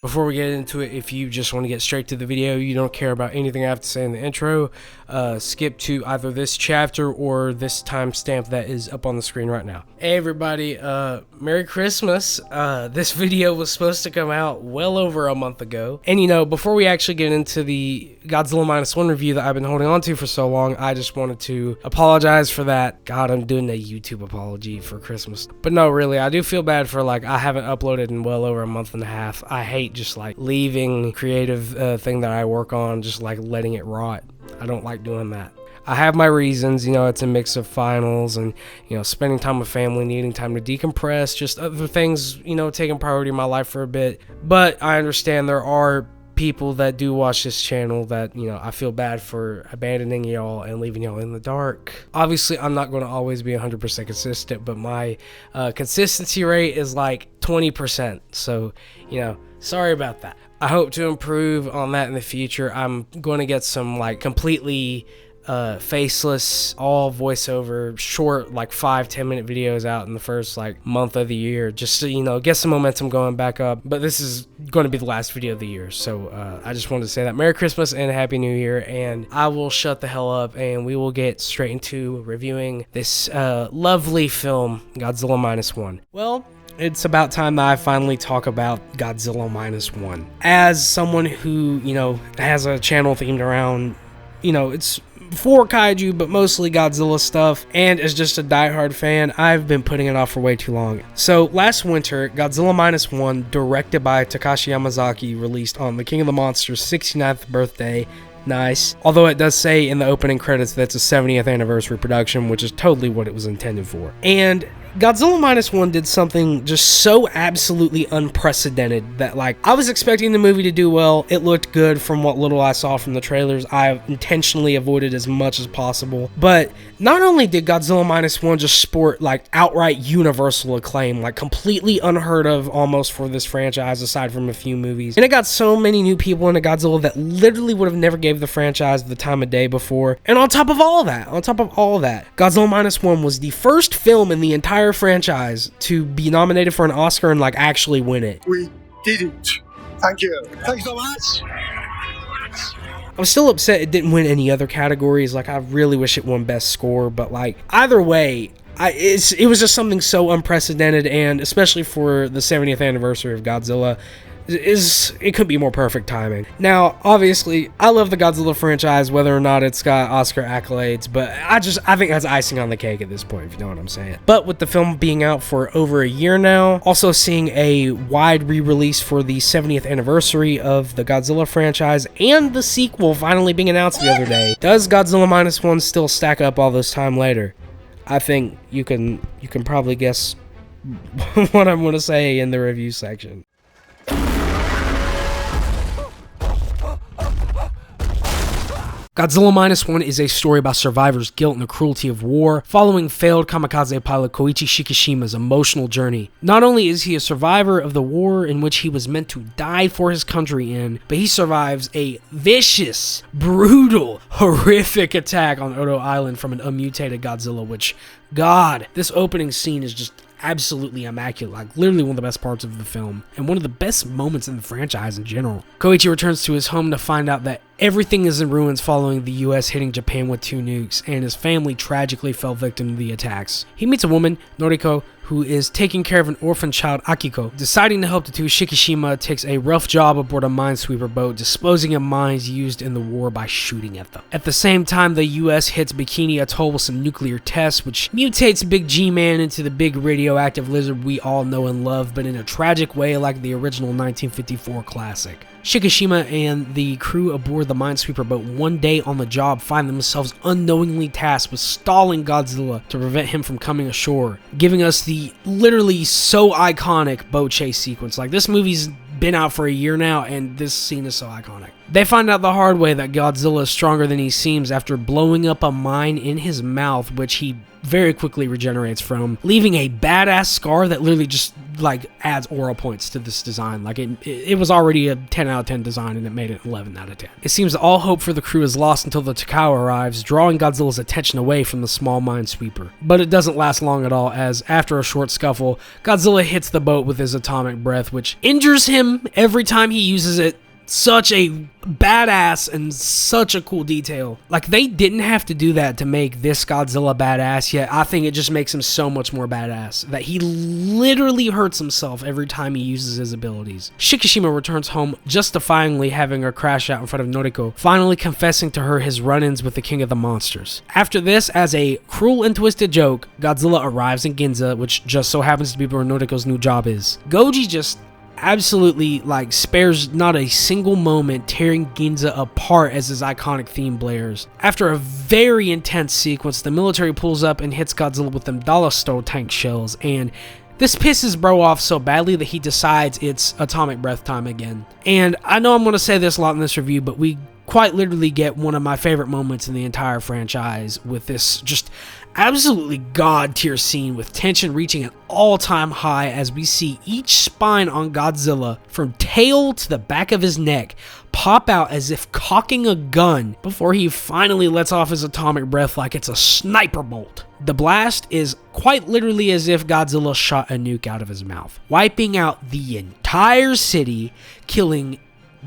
Before we get into it, if you just want to get straight to the video, you don't care about anything I have to say in the intro, skip to either this chapter or this timestamp that is up on the screen right now. Hey everybody, Merry Christmas. This video was supposed to come out well over a month ago. And you know, before we actually get into the Godzilla Minus One review that I've been holding on to for so long, I just wanted to apologize for that. God, I'm doing a YouTube apology for Christmas. But no, really, I do feel bad for I haven't uploaded in well over a month and a half. I hate just leaving creative thing that I work on, just letting it rot. I don't like doing that. I have my reasons, you know, it's a mix of finals and, you know, spending time with family, needing time to decompress, just other things, you know, taking priority in my life for a bit. But I understand there are people that do watch this channel that, you know, I feel bad for abandoning y'all and leaving y'all in the dark. Obviously, I'm not going to always be 100% consistent, but my consistency rate is 20%. So, you know, sorry about that. I hope to improve on that in the future. I'm going to get some completely faceless, all voiceover, short 5-10 minute videos out in the first month of the year, just to, you know, get some momentum going back up. But this is going to be the last video of the year, so I just wanted to say that Merry Christmas and Happy New Year, and I will shut the hell up and we will get straight into reviewing this lovely film, Godzilla Minus One. Well, it's about time that I finally talk about Godzilla Minus One. As someone who, you know, has a channel themed around, you know, it's for Kaiju, but mostly Godzilla stuff, and as just a diehard fan, I've been putting it off for way too long. So last winter, Godzilla Minus One, directed by Takashi Yamazaki, released on the King of the Monsters' 69th birthday. Nice. Although it does say in the opening credits that it's a 70th anniversary production, which is totally what it was intended for. And Godzilla Minus One did something just so absolutely unprecedented that, I was expecting the movie to do well. It looked good from what little I saw from the trailers. I intentionally avoided as much as possible. But not only did Godzilla Minus One just sport, outright universal acclaim, completely unheard of almost for this franchise, aside from a few movies. And it got so many new people into Godzilla that literally would have never gave the franchise the time of day before. And on top of all that, Godzilla Minus One was the first film in the entire franchise to be nominated for an Oscar and actually win it. We did it. Thank you. Thanks so much. I'm still upset it didn't win any other categories. I really wish it won Best Score, but either way, it was just something so unprecedented, and especially for the 70th anniversary of Godzilla, it could be more perfect timing. Now, obviously, I love the Godzilla franchise, whether or not it's got Oscar accolades, but I think that's icing on the cake at this point, if you know what I'm saying. But with the film being out for over a year now, also seeing a wide re-release for the 70th anniversary of the Godzilla franchise, and the sequel finally being announced the other day, does Godzilla Minus One still stack up all this time later? I think you can probably guess what I'm going to say in the review section. Godzilla Minus One is a story about survivors' guilt and the cruelty of war, following failed kamikaze pilot Koichi Shikishima's emotional journey. Not only is he a survivor of the war in which he was meant to die for his country in, but he survives a vicious, brutal, horrific attack on Odo Island from an unmutated Godzilla, which, God, this opening scene is just absolutely immaculate, literally one of the best parts of the film, and one of the best moments in the franchise in general. Koichi returns to his home to find out that everything is in ruins following the US hitting Japan with 2 nukes, and his family tragically fell victim to the attacks. He meets a woman, Noriko, who is taking care of an orphan child, Akiko. Deciding to help the two, Shikishima takes a rough job aboard a minesweeper boat, disposing of mines used in the war by shooting at them. At the same time, the US hits Bikini Atoll with some nuclear tests, which mutates Big G-Man into the big radioactive lizard we all know and love, but in a tragic way like the original 1954 classic. Shikishima and the crew aboard the minesweeper boat one day on the job find themselves unknowingly tasked with stalling Godzilla to prevent him from coming ashore, giving us the literally so iconic boat chase sequence. This movie's been out for a year now, and this scene is so iconic. They find out the hard way that Godzilla is stronger than he seems after blowing up a mine in his mouth, which he very quickly regenerates from, leaving a badass scar that literally just like adds aura points to this design. Like it was already a 10 out of 10 design and it made it 11 out of 10. It seems all hope for the crew is lost until the Takao arrives, drawing Godzilla's attention away from the small minesweeper. But it doesn't last long at all, as after a short scuffle, Godzilla hits the boat with his atomic breath, which injures him every time he uses it. Such a badass and such a cool detail. Like, they didn't have to do that to make this Godzilla badass, yet I think it just makes him so much more badass that he literally hurts himself every time he uses his abilities. Shikishima returns home, justifyingly having her crash out in front of Noriko, finally confessing to her his run-ins with the King of the Monsters. After this, as a cruel and twisted joke, Godzilla arrives in Ginza, which just so happens to be where Noriko's new job is. Goji just absolutely like spares not a single moment, tearing Ginza apart as his iconic theme blares. After a very intense sequence, the military pulls up and hits Godzilla with them Dalasto tank shells, and this pisses bro off so badly that he decides it's atomic breath time again. And I know I'm going to say this a lot in this review, but we quite literally get one of my favorite moments in the entire franchise with this just absolutely god tier scene with tension reaching an all-time high as we see each spine on Godzilla from tail to the back of his neck pop out as if cocking a gun before he finally lets off his atomic breath like it's a sniper bolt. The blast is quite literally as if Godzilla shot a nuke out of his mouth, wiping out the entire city, killing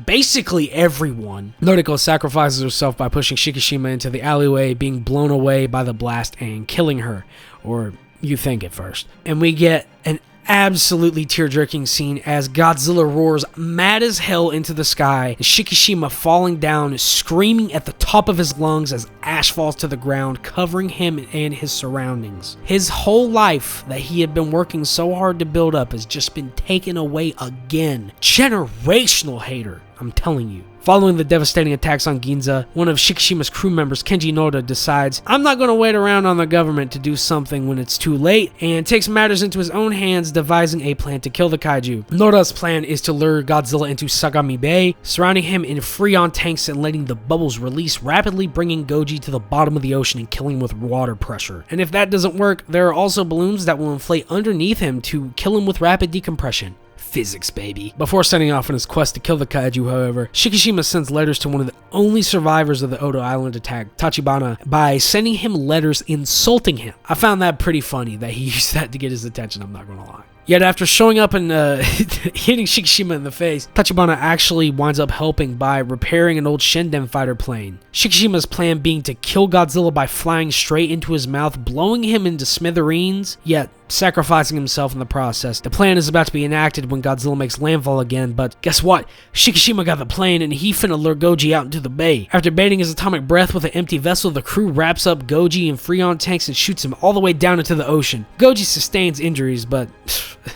basically everyone. Noriko sacrifices herself by pushing Shikishima into the alleyway, being blown away by the blast and killing her, or you think at first. And we get an absolutely tear-jerking scene as Godzilla roars mad as hell into the sky, and Shikishima falling down, screaming at the top of his lungs as ash falls to the ground, covering him and his surroundings. His whole life that he had been working so hard to build up has just been taken away again. Generational hater, I'm telling you. Following the devastating attacks on Ginza, one of Shikishima's crew members, Kenji Noda, decides, I'm not going to wait around on the government to do something when it's too late, and takes matters into his own hands, devising a plan to kill the kaiju. Noda's plan is to lure Godzilla into Sagami Bay, surrounding him in Freon tanks and letting the bubbles release, rapidly bringing Goji to the bottom of the ocean and killing him with water pressure. And if that doesn't work, there are also balloons that will inflate underneath him to kill him with rapid decompression. Physics, baby. Before setting off on his quest to kill the kaiju, however, Shikishima sends letters to one of the only survivors of the Odo Island attack, Tachibana, by sending him letters insulting him. I found that pretty funny that he used that to get his attention, I'm not gonna lie. Yet after showing up and hitting Shikishima in the face, Tachibana actually winds up helping by repairing an old Shinden fighter plane. Shikishima's plan being to kill Godzilla by flying straight into his mouth, blowing him into smithereens, yet sacrificing himself in the process. The plan is about to be enacted when Godzilla makes landfall again, but guess what? Shikishima got the plane and he finna lure Goji out into the bay. After baiting his atomic breath with an empty vessel, the crew wraps up Goji in Freon tanks and shoots him all the way down into the ocean. Goji sustains injuries, but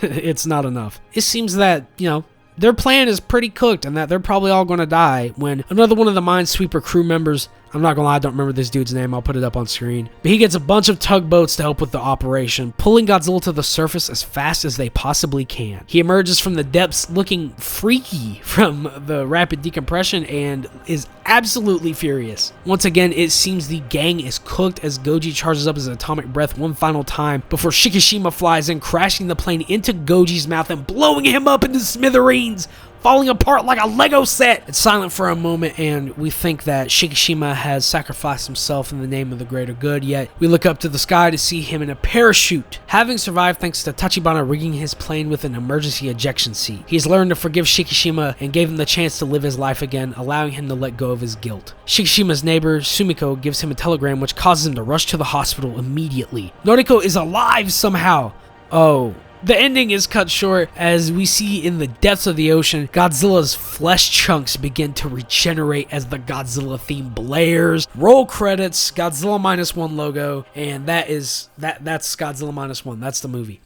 it's not enough. It seems that, their plan is pretty cooked and that they're probably all going to die when another one of the Minesweeper crew members, I'm not going to lie, I don't remember this dude's name, I'll put it up on screen, but he gets a bunch of tugboats to help with the operation, pulling Godzilla to the surface as fast as they possibly can. He emerges from the depths looking freaky from the rapid decompression and is absolutely furious. Once again, it seems the gang is cooked as Goji charges up his atomic breath one final time before Shikishima flies in, crashing the plane into Goji's mouth and blowing him up into smithereens, falling apart like a Lego set. It's silent for a moment and we think that Shikishima has sacrificed himself in the name of the greater good, yet we look up to the sky to see him in a parachute, having survived thanks to Tachibana rigging his plane with an emergency ejection seat. He's learned to forgive Shikishima and gave him the chance to live his life again, allowing him to let go of his guilt. Shikishima's neighbor, Sumiko, gives him a telegram which causes him to rush to the hospital immediately. Noriko is alive somehow. Oh. The ending is cut short as we see in the depths of the ocean, Godzilla's flesh chunks begin to regenerate as the Godzilla theme blares. Roll credits, Godzilla Minus One logo, and that's Godzilla Minus One. That's the movie.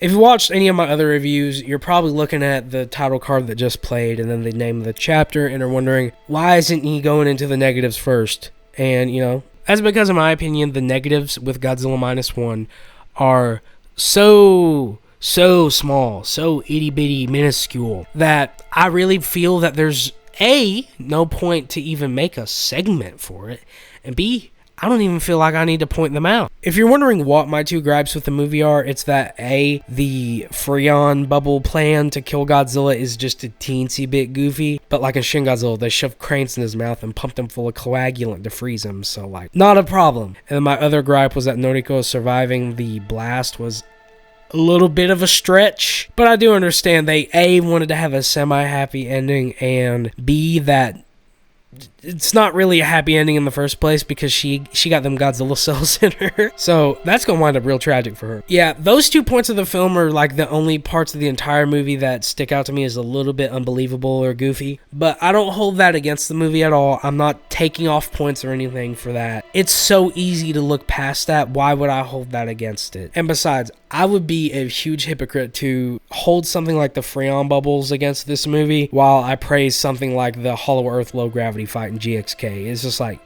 If you watched any of my other reviews, you're probably looking at the title card that just played and then the name of the chapter and are wondering, why isn't he going into the negatives first? And, that's because, in my opinion, the negatives with Godzilla Minus One are so so small, so itty bitty minuscule, that I really feel that there's A, no point to even make a segment for it, and B, I don't even feel like I need to point them out. If you're wondering what my two gripes with the movie are, it's that A, the Freon bubble plan to kill Godzilla is just a teensy bit goofy, but like in Shin Godzilla, they shoved cranes in his mouth and pumped him full of coagulant to freeze him, so like, not a problem. And then my other gripe was that Noriko surviving the blast was a little bit of a stretch, but I do understand they A, wanted to have a semi-happy ending, and B, that it's not really a happy ending in the first place because she got them Godzilla cells in her. So that's gonna wind up real tragic for her. Yeah, those 2 points of the film are like the only parts of the entire movie that stick out to me as a little bit unbelievable or goofy. But I don't hold that against the movie at all. I'm not taking off points or anything for that. It's so easy to look past that. Why would I hold that against it? And besides, I would be a huge hypocrite to hold something like the Freon bubbles against this movie while I praise something like the Hollow Earth low gravity fight in GXK. It's just like,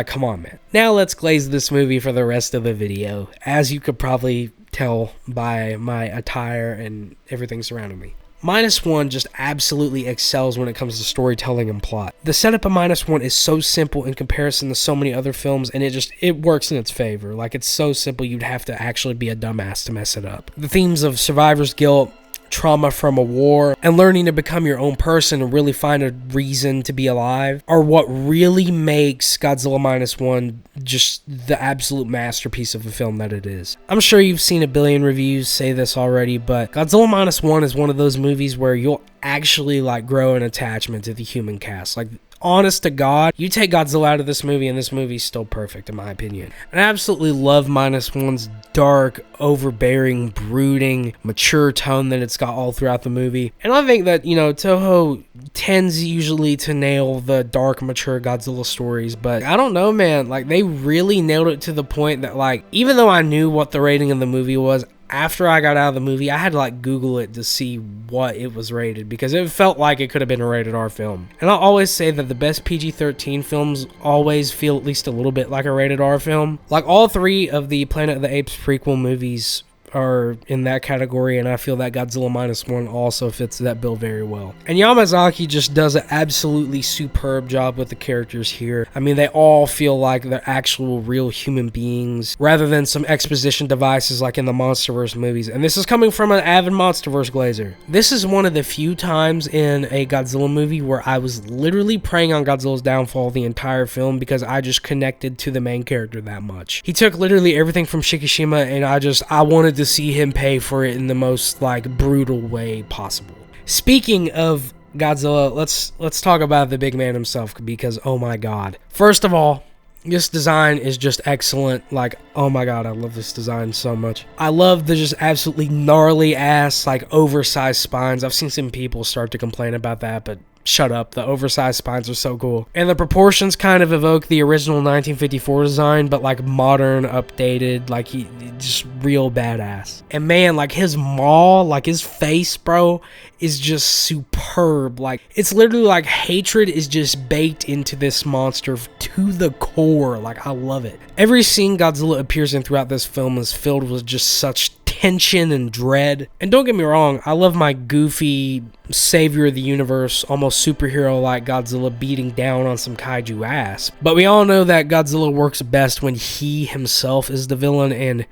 come on, man. Now let's glaze this movie for the rest of the video, as you could probably tell by my attire and everything surrounding me. -1 just absolutely excels when it comes to storytelling and plot. The setup of -1 is so simple in comparison to so many other films, and it works in its favor. Like, it's so simple you'd have to actually be a dumbass to mess it up. The themes of survivor's guilt, trauma from a war, and learning to become your own person and really find a reason to be alive are what really makes Godzilla -1 just the absolute masterpiece of a film that it is. I'm sure you've seen a billion reviews say this already, but Godzilla -1 is one of those movies where you'll actually like grow an attachment to the human cast. Like, honest to God, you take Godzilla out of this movie and this movie's still perfect in my opinion. And I absolutely love -1's dark, overbearing, brooding, mature tone that it's got all throughout the movie. And I think that, you know, Toho tends usually to nail the dark, mature Godzilla stories, but I don't know, man, like they really nailed it to the point that like, even though I knew what the rating of the movie was, after I got out of the movie, I had to like Google it to see what it was rated because it felt like it could have been a rated R film. And I'll always say that the best PG-13 films always feel at least a little bit like a rated R film. Like all 3 of the Planet of the Apes prequel movies are in that category, and I feel that Godzilla -1 also fits that bill very well. And Yamazaki just does an absolutely superb job with the characters here. I mean, they all feel like they're actual real human beings rather than some exposition devices like in the MonsterVerse movies. And this is coming from an avid MonsterVerse glazer. This is one of the few times in a Godzilla movie where I was literally praying on Godzilla's downfall the entire film because I just connected to the main character that much. He took literally everything from Shikishima, and I wanted to see him pay for it in the most like brutal way possible. Speaking of Godzilla, let's talk about the big man himself because oh my god. First of all, this design is just excellent. Like, oh my god, I love this design so much. I love the just absolutely gnarly ass like oversized spines. I've seen some people start to complain about that, but shut up, the oversized spines are so cool. And the proportions kind of evoke the original 1954 design, but like modern, updated, like he just real badass. And man, like his maw, like his face, bro, is just superb. Like, it's literally like hatred is just baked into this monster to the core. Like, I love it. Every scene Godzilla appears in throughout this film is filled with just such tension and dread. And don't get me wrong, I love my goofy savior of the universe, almost superhero like Godzilla beating down on some kaiju ass. But we all know that Godzilla works best when he himself is the villain, and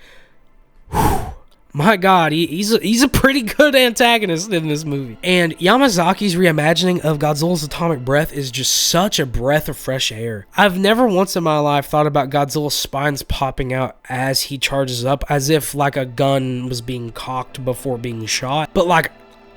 whew, my god, he's a pretty good antagonist in this movie. And Yamazaki's reimagining of Godzilla's atomic breath is just such a breath of fresh air. I've never once in my life thought about Godzilla's spines popping out as he charges up, as if like a gun was being cocked before being shot. But like,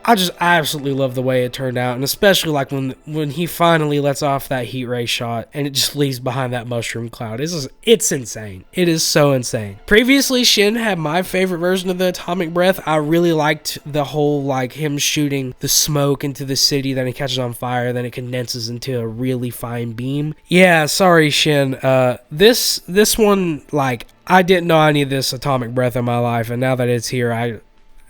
I absolutely love the way it turned out, and especially like when he finally lets off that heat ray shot and it just leaves behind that mushroom cloud. It's insane. It is so insane. Previously, Shin had my favorite version of the atomic breath. I really liked the whole like him shooting the smoke into the city, then it catches on fire, then it condenses into a really fine beam. Yeah, sorry Shin. This one, like, I didn't know I needed this atomic breath in my life, and now that it's here,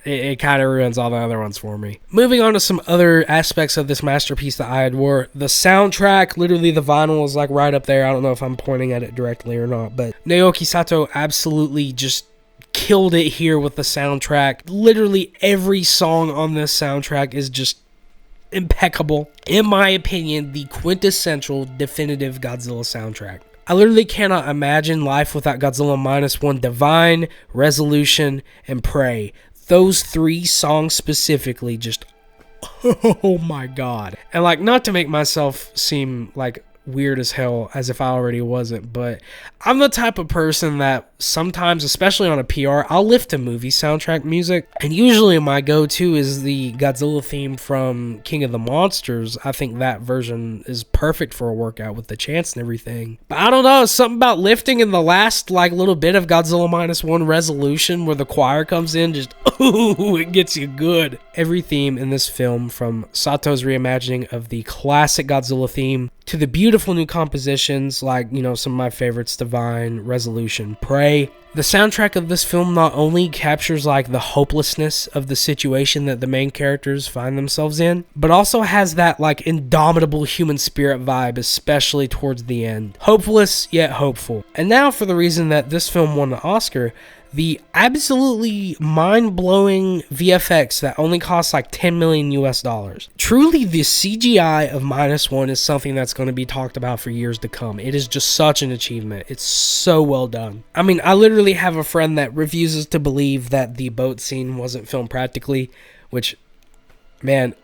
it kind of ruins all the other ones for me. Moving on to some other aspects of this masterpiece that I adore. The soundtrack, literally the vinyl is like right up there. I don't know if I'm pointing at it directly or not, but Naoki Sato absolutely just killed it here with the soundtrack. Literally every song on this soundtrack is just impeccable. In my opinion, the quintessential definitive Godzilla soundtrack. I literally cannot imagine life without Godzilla Minus One. Divine, Resolution, and Prey. Those 3 songs specifically just, oh my god. And like, not to make myself seem like weird as hell, as if I already wasn't, but I'm the type of person that sometimes, especially on a PR, I'll lift to movie soundtrack music, and usually my go-to is the Godzilla theme from King of the Monsters. I think that version is perfect for a workout with the chants and everything. But I don't know, something about lifting in the last like little bit of Godzilla Minus One Resolution where the choir comes in, just ooh, it gets you good. Every theme in this film, from Sato's reimagining of the classic Godzilla theme to the beautiful new compositions like, you know, some of my favorites, Divine, Resolution, Prey. The soundtrack of this film not only captures like the hopelessness of the situation that the main characters find themselves in, but also has that like indomitable human spirit vibe, especially towards the end. Hopeless yet hopeful. And now for the reason that this film won the Oscar, the absolutely mind-blowing VFX that only costs like 10 million US dollars. Truly, the CGI of Minus One is something that's going to be talked about for years to come. It is just such an achievement. It's so well done. I mean, I literally have a friend that refuses to believe that the boat scene wasn't filmed practically, which, man,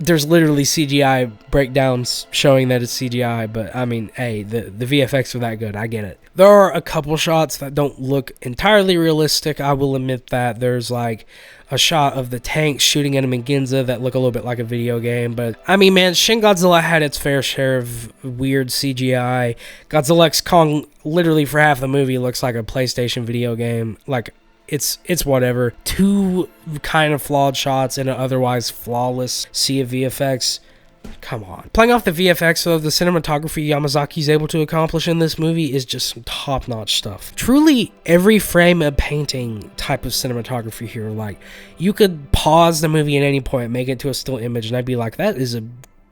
there's literally CGI breakdowns showing that it's CGI, but I mean, hey, the VFX are that good. I get it. There are a couple shots that don't look entirely realistic. I will admit that. There's like a shot of the tanks shooting at him in Ginza that look a little bit like a video game. But I mean, man, Shin Godzilla had its fair share of weird CGI. Godzilla X Kong literally for half the movie looks like a PlayStation video game. Like, it's whatever. 2 kind of flawed shots in an otherwise flawless sea of VFX. Come on. Playing off the VFX of the cinematography Yamazaki's able to accomplish in this movie is just some top-notch stuff. Truly, every frame of painting type of cinematography here. Like, you could pause the movie at any point, make it to a still image, and I'd be like, that is a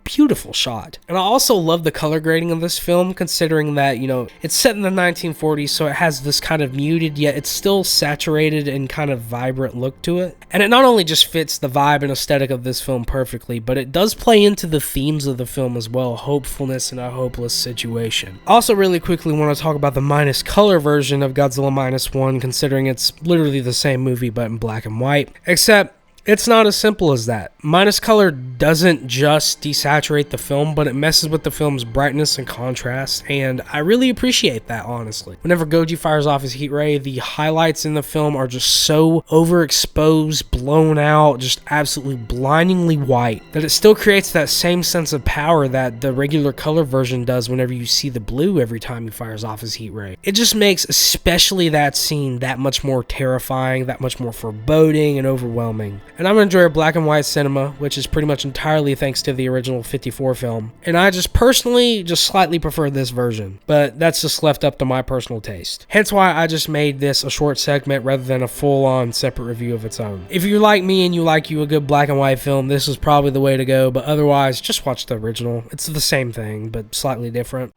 beautiful shot. And I also love the color grading of this film, considering that, you know, it's set in the 1940s, so it has this kind of muted, yet it's still saturated and kind of vibrant look to it. And it not only just fits the vibe and aesthetic of this film perfectly, but it does play into the themes of the film as well, hopefulness in a hopeless situation. Also, really quickly want to talk about the minus color version of Godzilla Minus One, considering it's literally the same movie but in black and white, except it's not as simple as that. Minus color doesn't just desaturate the film, but it messes with the film's brightness and contrast, and I really appreciate that, honestly. Whenever Goji fires off his heat ray, the highlights in the film are just so overexposed, blown out, just absolutely blindingly white, that it still creates that same sense of power that the regular color version does whenever you see the blue every time he fires off his heat ray. It just makes especially that scene that much more terrifying, that much more foreboding and overwhelming. And I'm an enjoyer of black and white cinema, which is pretty much entirely thanks to the original 54 film. And I just personally just slightly prefer this version, but that's just left up to my personal taste. Hence why I just made this a short segment rather than a full-on separate review of its own. If you like me and you like a good black and white film, this is probably the way to go, but otherwise, just watch the original. It's the same thing, but slightly different.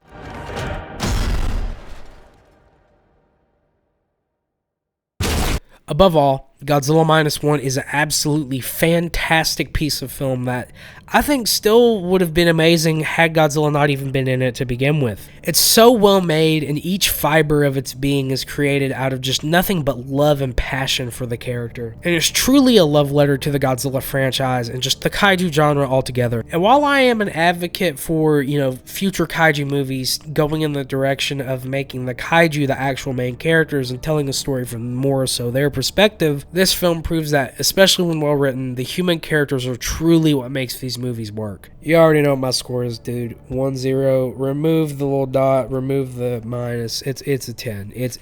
Above all, Godzilla Minus One is an absolutely fantastic piece of film that I think still would have been amazing had Godzilla not even been in it to begin with. It's so well made, and each fiber of its being is created out of just nothing but love and passion for the character. And it's truly a love letter to the Godzilla franchise and just the kaiju genre altogether. And while I am an advocate for, future kaiju movies going in the direction of making the kaiju the actual main characters and telling a story from more so their perspective, this film proves that, especially when well written, the human characters are truly what makes these movies work. You already know what my score is, dude. 1-0. Remove the little dot. Remove the minus. It's a 10. It's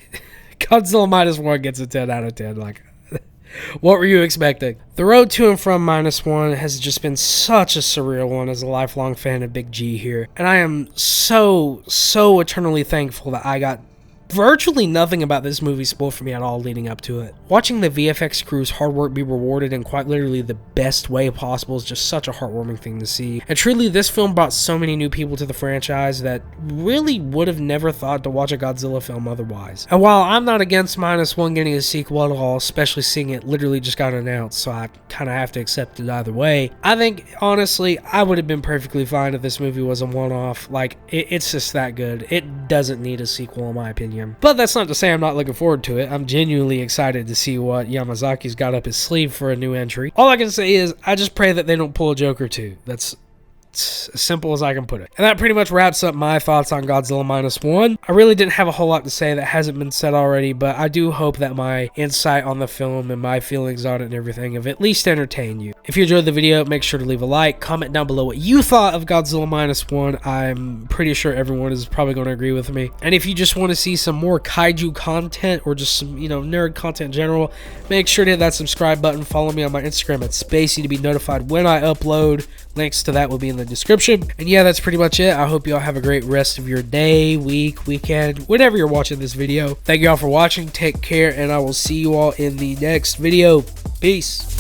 Godzilla Minus One gets a 10 out of 10. Like, what were you expecting? The road to and from Minus One has just been such a surreal one as a lifelong fan of Big G here. And I am so eternally thankful that I got virtually nothing about this movie spoiled for me at all leading up to it. Watching the VFX crew's hard work be rewarded in quite literally the best way possible is just such a heartwarming thing to see. And truly, this film brought so many new people to the franchise that really would have never thought to watch a Godzilla film otherwise. And while I'm not against Minus One getting a sequel at all, especially seeing it literally just got announced, so I kind of have to accept it either way, I think, honestly, I would have been perfectly fine if this movie was a one-off. Like, it's just that good. It doesn't need a sequel, in my opinion. But that's not to say I'm not looking forward to it. I'm genuinely excited to see what Yamazaki's got up his sleeve for a new entry. All I can say is I just pray that they don't pull a Joker 2. That's as simple as I can put it. And that pretty much wraps up my thoughts on Godzilla Minus One. I really didn't have a whole lot to say that hasn't been said already, but I do hope that my insight on the film and my feelings on it and everything have at least entertained you. If you enjoyed the video, make sure to leave a like, comment down below what you thought of Godzilla Minus One. I'm pretty sure everyone is probably going to agree with me. And if you just want to see some more kaiju content or just some, nerd content in general, make sure to hit that subscribe button. Follow me on my Instagram at Spacey to be notified when I upload. Links to that will be in the description. And yeah, that's pretty much it. I hope you all have a great rest of your day, week, weekend, whenever you're watching this video. Thank you all for watching. Take care, and I will see you all in the next video. Peace.